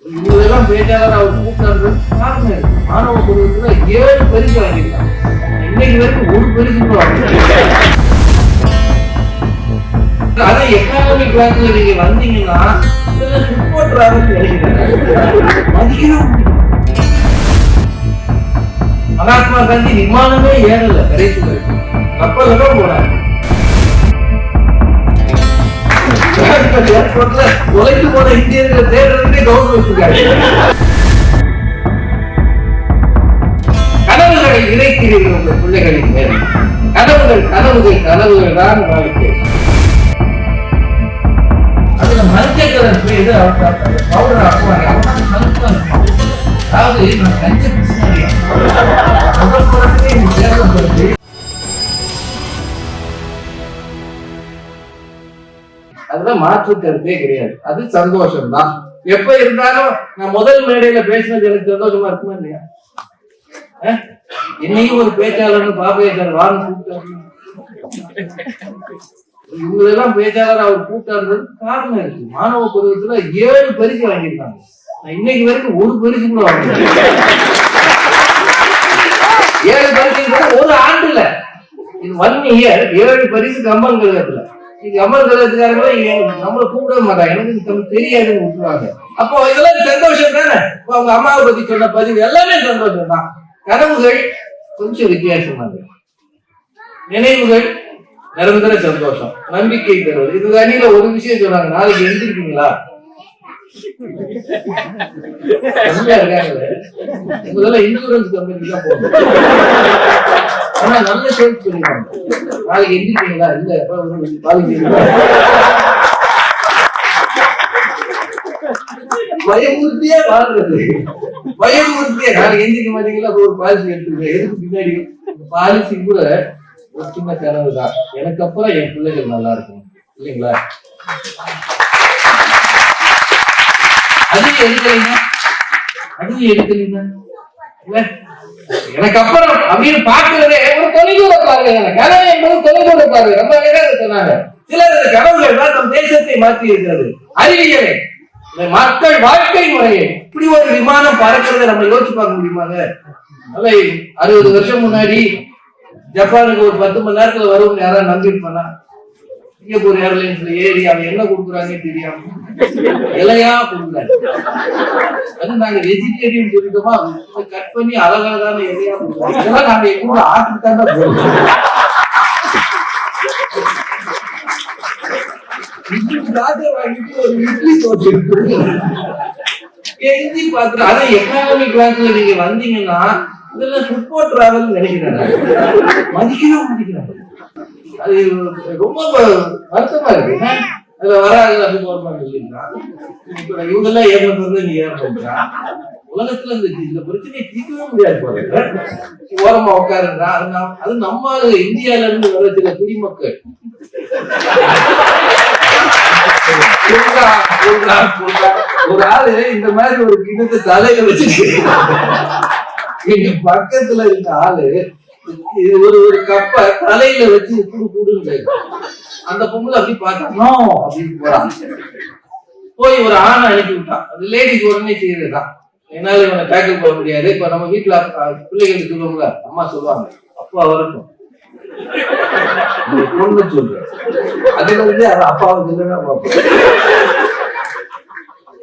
இவங்களெல்லாம் பேச்சாளர் அவர் கூப்பிட்டாரு காரணம் இருக்கு. மாணவ பருவத்துல 7 பரிசு வாங்கியிருக்காங்க. இன்னைக்கு வரைக்கும் ஒரு பரிசு கூட வாங்கிருக்காங்க. ஆனா எக்கனாமிக் கிளாஸ்ல நீங்க வந்தீங்கன்னா மகாத்மா காந்தி விமானமே ஏறல, கடைசியில் இருக்கு கப்பல்ல தான் போனாங்க. ஏர்போர்ட்ல தொலைத்து போன இந்தியர்களை தேடுறதுக்கே கவர்மெண்ட் வச்சிருக்காங்க. கனவுகளை இணைக்கிறீர்கள் உங்கள் பிள்ளைகளின் மேல். கனவுகள் தான் வாழ்க்கை. அதுல மஞ்சள் கலர் பேரு பவுடர் ஆக்குவாங்க. அதாவது நான் கஞ்ச பிசினாரியா அதுல மாற்று கருத்தே கிடையாது. அது சந்தோஷம் தான். எப்ப இருந்தாலும் நான் முதல் மேடையில பேசினது எனக்கு சந்தோஷமா இருக்குமா இல்லையா? இன்னைக்கு ஒரு பேச்சாளர் பாபையார் வாரம் கூப்பிட்டாரு. இவங்களெல்லாம் பேச்சாளர் அவர் கூப்பிட்டாரு காரணம் இருக்கு. மாணவ பருவத்துல 7 பரிசு வாங்கியிருக்காங்க. இன்னைக்கு வரைக்கும் ஒரு பரிசு கூட வாங்க 7 பரிசு கூட ஒரு ஆண்டுல 1 இயர் 7 பரிசு அம்மன் கழகத்துல. இது அம்மன் கழகத்துக்காரங்களே நம்மளை கூப்பிட மாட்டாங்க, எனக்கு தெரியாதுன்னு விட்டுருவாங்க. அப்போ இதெல்லாம் சந்தோஷம் தானே. அவங்க அம்மாவை பத்தி சொன்ன பதிவு எல்லாமே சந்தோஷம் தான். கனவுகள் கொஞ்சம் வித்தியாசமா இருக்கு. நினைவுகள் நிரந்தர சந்தோஷம், நம்பிக்கை தருவது. இது அணியில ஒரு விஷயம் சொன்னாங்க, நாளைக்கு எழுந்திருக்கீங்களா இருக்காங்க இன்சூரன்ஸ் கம்பெனி தான் போகணும். ஆனா நல்ல சேல்ஸ் பண்ணிருக்காங்க. நாளைக்கு எழுந்திருக்கீங்களா? இல்ல பயமுறுத்தியே வாழ்றது. பயமுறுத்தியே நாளைக்கு எந்திரிக்க மாட்டீங்களா? ஒரு பாலிசி எடுத்துருக்கேன். எதுக்கு பின்னாடி பாலிசி கூட ஒரு சின்ன கனவு தான். எனக்கு அப்புறம் என் பிள்ளைகள் நல்லா இருக்கும் இல்லைங்களா? அதுவும் எடுக்கலைங்க எனக்கு அப்புறம் அப்படின்னு பாக்குறதே ஒரு தொலைதூர பார்வை. கனவு என்பது தொலைதூர பார்வை. ரொம்ப சொன்னாங்க சிலர் கனவுகள் தான் நம் தேசத்தை மாற்றி இருக்கிறது. அறிவியலை, மக்கள் வாழ்க்கை முறையை, இப்படி ஒரு விமானம் பறக்கிறத நம்ம யோசிச்சு பார்க்க முடியுமாங்க? 60 வருஷம் முன்னாடி ஜப்பானுக்கு ஒரு 10 மணி நேரத்துல வரும் யாராவது நம்பிருப்பானா? சிங்கப்பூர் ஏர்லைன்ஸ்ல ஏறி அவன் என்ன கொடுக்குறாங்க தெரியாம இலையா கொடுக்குறாங்க. அது நாங்க வெஜிடேரியன் சொல்லிட்டோமா, கட் பண்ணி அழகான இலையா கொடுக்குறாங்க. இதெல்லாம் நாங்க எங்க ஆட்டுத்தான் போடுறோம். வாங்கிட்டு ஒரு இட்லி தோசை கெஞ்சி பாத்துட்டு. அதான் எக்கனாமிக் கிளாஸ்ல நீங்க வந்தீங்கன்னா இதெல்லாம் ஃபுட்பால் டிராவல் நினைக்கிறாங்க, மதிக்கவே மாட்டேங்கிறாங்க. அது ரொம்ப வருத்தமா இருக்கு. அதுல வராது இவங்க எல்லாம் ஏற்படுறது நீ ஏற்படுறா. உலகத்துல இந்த பிரச்சனையை தீர்க்கவே முடியாது போல. ஓரமா உட்காருன்றா. அது நம்ம இந்தியால இருந்து வர சில குடிமக்கள் ஒரு ஆளு இந்த மாதிரி ஒரு கிணத்து தலையில வச்சுட்டு எங்க பக்கத்துல இருக்க ஆளு ஒரு கப்ப தலையில வச்சு கூடுன்னு அந்த பொம்பளை அப்படி பார்த்தா அப்படின்னு போறான். போய் ஒரு ஆணை அனுப்பி விட்டான். அது லேடிஸ் உடனே செய்யறதுதான். என்னால இவனை டேக்கிள் பண்ண முடியாது. இப்ப நம்ம வீட்டுல பிள்ளைகளுக்கு சொல்லுவாங்களா, அம்மா சொல்லுவாங்க அப்பா வரட்டும் பொண்ணு சொல்ற. அதுல வந்து அது அப்பாவுக்கு இல்லைன்னா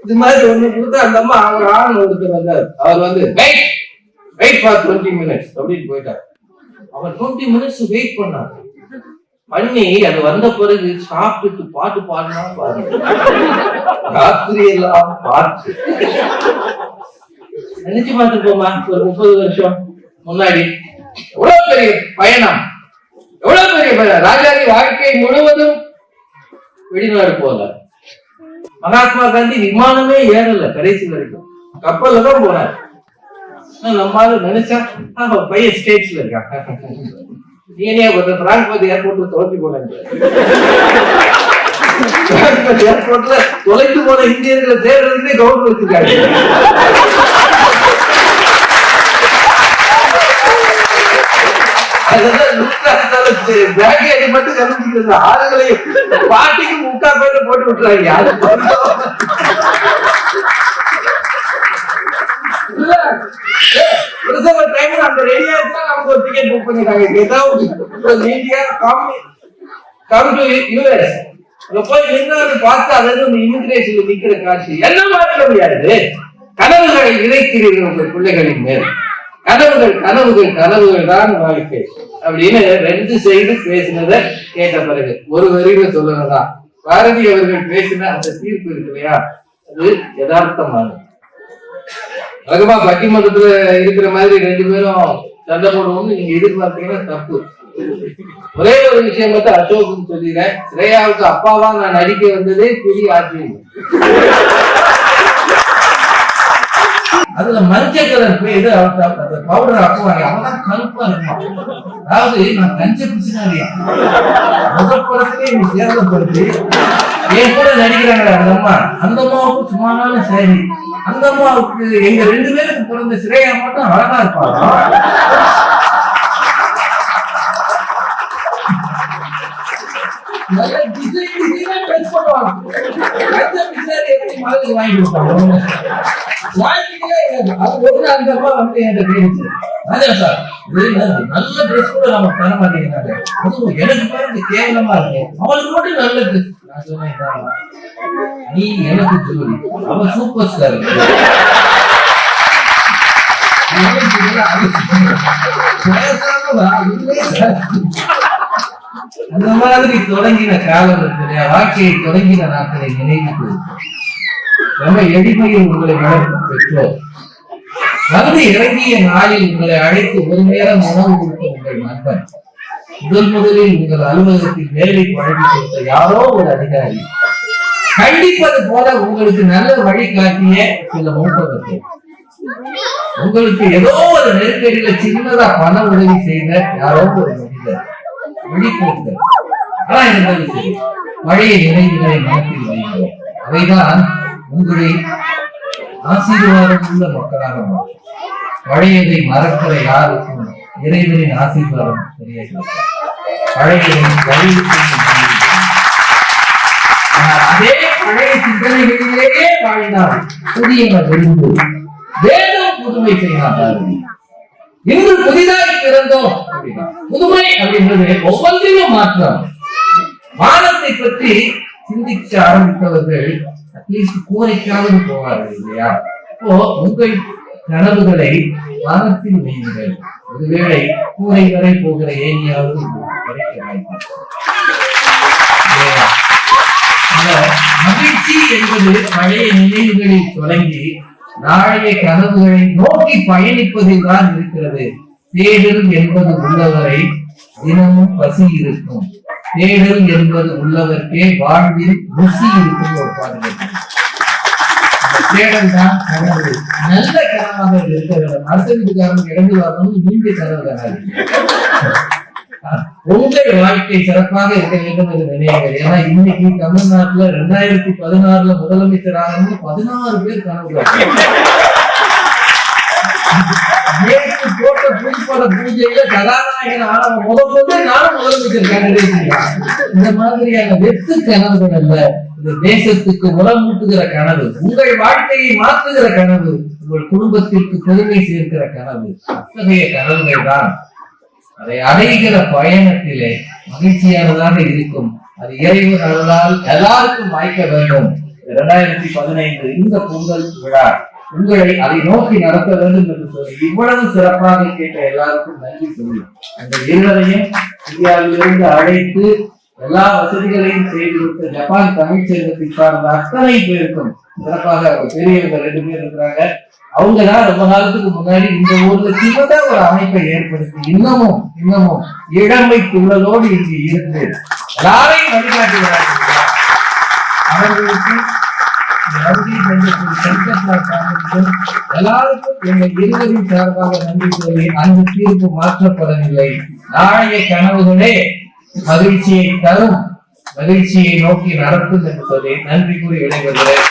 இது மாதிரி ஒண்ணு கொடுத்து அந்த அம்மா அவர் ஆண் ஒருத்தர் வந்தார். அவர் வந்து வெயிட் ஃபார் 20 minutes அப்படின்னு போயிட்டார். அவர் 20 minutes வெயிட் பண்ணார். பண்ணி அது வந்த பிறகு சாப்பிட்டு பாட்டு பாடினா பாருங்க, ராத்திரி எல்லாம் பாட்டு. நினைச்சு பார்த்துக்கோமா, ஒரு 30 வருஷம் முன்னாடி எவ்வளவு பெரிய பயணம், எவ்வளவு பெரிய பயணம். ராஜாஜி வாழ்க்கை முழுவதும் வெளிநாடு போல. மகாத்மா காந்தி விமானமே ஏறல, கடைசி வரைக்கும் கப்பல்ல தான் போனார். நம்மால நினைச்சா பையன் ஸ்டேட்ஸ்ல இருக்காங்க. நீங்க பிராங்க்பர்ட் ஏர்போர்ட்ல தொலைத்து போனாங்க. ஏர்போர்ட்ல தொலைத்து போன இந்தியர்களை தேடுறதுக்கே கவர்மெண்ட் வச்சிருக்காங்க. பேக்கேஜ் மட்டும் கண்டுபிடிக்கிறது ஆளுகளையும் பாட்டிக்கு 3/4 பேரை போட்டு விட்டுறாங்க. ரிசர்வ் டைம் அந்த ரெடியா இருந்தா நமக்கு ஒரு டிக்கெட் புக் பண்ணிட்டாங்க. ஏதாவது இந்தியா கம் டு யுஎஸ் போய் நின்று பார்த்து அதாவது இமிகிரேஷன்ல நிக்கிற காட்சி என்ன மாற்ற முடியாது. கனவுகளை இறைக்கிறீர்கள் உங்கள் பிள்ளைகளின் மேல். கனவுகள் கனவுகள் கனவுகள் தான் வாழ்க்கை அப்படின்னு 2 செய்து பேசினதை கேட்ட பிறகு ஒரு வரியில சொல்லணும்தான் பாரதி அவர்கள் பேசின அந்த தீர்ப்பு இருக்கு இல்லையா, அது யதார்த்தமானது. வழக்கமா பட்டிமன்றத்துல இருக்கிற மாதிரி 2 பேரும் சண்டை போடுவோம்னு நீங்க எதிர்பார்த்தீங்கன்னா தப்பு. ஒரே ஒரு விஷயம் மட்டும் அசோக் சொல்லிடுறேன், ஸ்ரேயாவுக்கு அப்பாவா நான் நடிக்க வந்ததே பெரிய ஆச்சரியம். அதுல மஞ்சள் கலர் பேரு அந்த பவுடர் அப்புவாங்க, அவதான் கருப்பா இருக்குமா. அதாவது நான் கஞ்ச பிசினாரியா முதல் படத்திலே நீ சேர்ந்தப்படுத்தி என் கூட நடிக்கிறாங்க அந்த அம்மா. அந்த அம்மாவுக்கு சும்மானாலும் சரி, அந்த அம்மாவுக்கு எங்க 2 பேருக்கு பிறந்த ஸ்ரேயா மட்டும் அழகா இருப்பாங்க. நல்ல டிசைன் பேச பண்ணுவாங்க. கஞ்ச பிசினாரி எப்படி மாதிரி வாங்கி கொடுப்பாங்க. நல்ல ட்ரெஸ் கூட நமக்கு தர மாட்டேங்கிறாங்க. எனக்கு பாருங்க கேவலமா இருக்கு, அவளுக்கு மட்டும் நல்ல ட்ரெஸ். நான் சொன்னேன் நீ எனக்கு ஜோடி, அவன் சூப்பர் ஸ்டார். அந்த மாதிரி தொடங்கின காலம் இருக்கு, வாழ்க்கையை தொடங்கின நாட்களை நினைவு ரொம்ப எளிமையில் உங்களை வளர்க்கும் பெற்றோர், வந்து இறங்கிய நாளில் உங்களை அழைத்து ஒரு நேரம் உணவு கொடுத்த உங்கள் நண்பன், முதலில் உங்கள் அலுவலகத்தில் வேலைக்கு வழங்கி கொடுத்த யாரோ ஒரு அதிகாரி, கண்டிப்பது போல உங்களுக்கு நல்ல வழிகாட்டிய சில மூப்பவர்கள், உங்களுக்கு ஏதோ ஒரு நெருக்கடியில சின்னதா பண உதவி செய்த யாரோ ஒரு மனிதர், விழிப்போர்கள். ஆனா எனக்கு பழைய நினைவுகளை மனத்தில் வைக்கிறோம். அவைதான் உங்களை ஆசீர்வாதம் உள்ள மக்களாக மாற்றும். பழையதை மறக்கிற யாருக்கும் இறைவனின் ஆசீர்வாதம் தெரியாது. பழையதை அதே பழைய சிந்தனைகளிலேயே வாழ்ந்தால் புதிய விரும்பு வேதம் புதுமை செய்யாதார்கள். இன்று புதிதாக பிறந்தோம் அப்படின்னா புதுமை அப்படின்றது ஒவ்வொன்றையும் மாற்றம். வானத்தை பற்றி சிந்திக்க ஆரம்பித்தவர்கள் அட்லீஸ்ட் கூரைக்காவது போவார்கள் இல்லையா? இப்போ உங்கள் கனவுகளை வானத்தில் வையுங்கள். ஒருவேளை கூரை வரை போகிற ஏனியாவது மகிழ்ச்சி என்பது பழைய நினைவுகளில் தொடங்கி நாளைய கனவுகளை நோக்கி பயணிப்பதில் தான் இருக்கிறது. தேடல் என்பது உள்ளவரை தினமும் பசி இருக்கும். தேடல் என்பது உள்ளவர்க்கே வாழ்வில் ருசி இருக்கும். ஒரு பாடல். தேடல் தான் கனவு. நல்ல கனவாக இருக்க வேண்டும். அடுத்த வீட்டுக்காரனுக்கு இறந்து வரணும், நீண்ட கனவு வராது. உங்கள் வாழ்க்கை சிறப்பாக இருக்க வேண்டும் என்று நினைவுகள். ஏன்னா இன்னைக்கு தமிழ்நாட்டுல 2016 முதலமைச்சராக 16 பேர் கனவு போட்ட புதுப்பட பூஜையில கதாநாயகன் ஆனவன் முதல்ல நானும் முதலமைச்சர் கேண்டிடேட். இந்த மாதிரியான வெத்து கனவுகள் அல்ல, இந்த தேசத்துக்கு உரமூட்டுகிற கனவு, உங்கள் வாழ்க்கையை மாற்றுகிற கனவு, உங்கள் குடும்பத்திற்கு பெருமை சேர்க்கிற கனவு. அத்தகைய கனவுகள் தான் அதை அடைகிற பயணத்திலே மகிழ்ச்சியானதாக இருக்கும். அது இறைவன் அருளால் எல்லாருக்கும் வாய்க்க வேண்டும். 2015 இந்த பொங்கல் விழா உங்களை அதை நோக்கி நடத்த வேண்டும் என்று சொல்லி இவ்வளவு சிறப்பாக கேட்ட எல்லாருக்கும் நன்றி சொல்லி அந்த இருவரையும் இந்தியாவிலிருந்து அழைத்து எல்லா வசதிகளையும் செய்து கொடுத்த ஜப்பான் தமிழ் சங்கத்தை சார்ந்த அத்தனை பேருக்கும் சிறப்பாக பெரியவங்க 2 பேர் இருக்கிறாங்க. அவங்கதான் ரொம்ப காலத்துக்கு முன்னாடி இந்த ஊர்ல சின்னதா ஒரு அமைப்பை ஏற்படுத்தி இன்னமும் இளமை துள்ளலோடு இங்கு இருந்து எல்லாரையும் வழிகாட்டுகிறார்கள். அவர்களுக்கு எல்லாருக்கும் எங்கள் இருவரின் சார்பாக நன்றி சொல்லி அந்த தீர்ப்பு மாற்றப்படவில்லை. நாளைய கனவுகளே மகிழ்ச்சியை தரும், மகிழ்ச்சியை நோக்கி நடத்தும் என்று சொல்லி நன்றி கூறி விடைபெறுகிறேன்.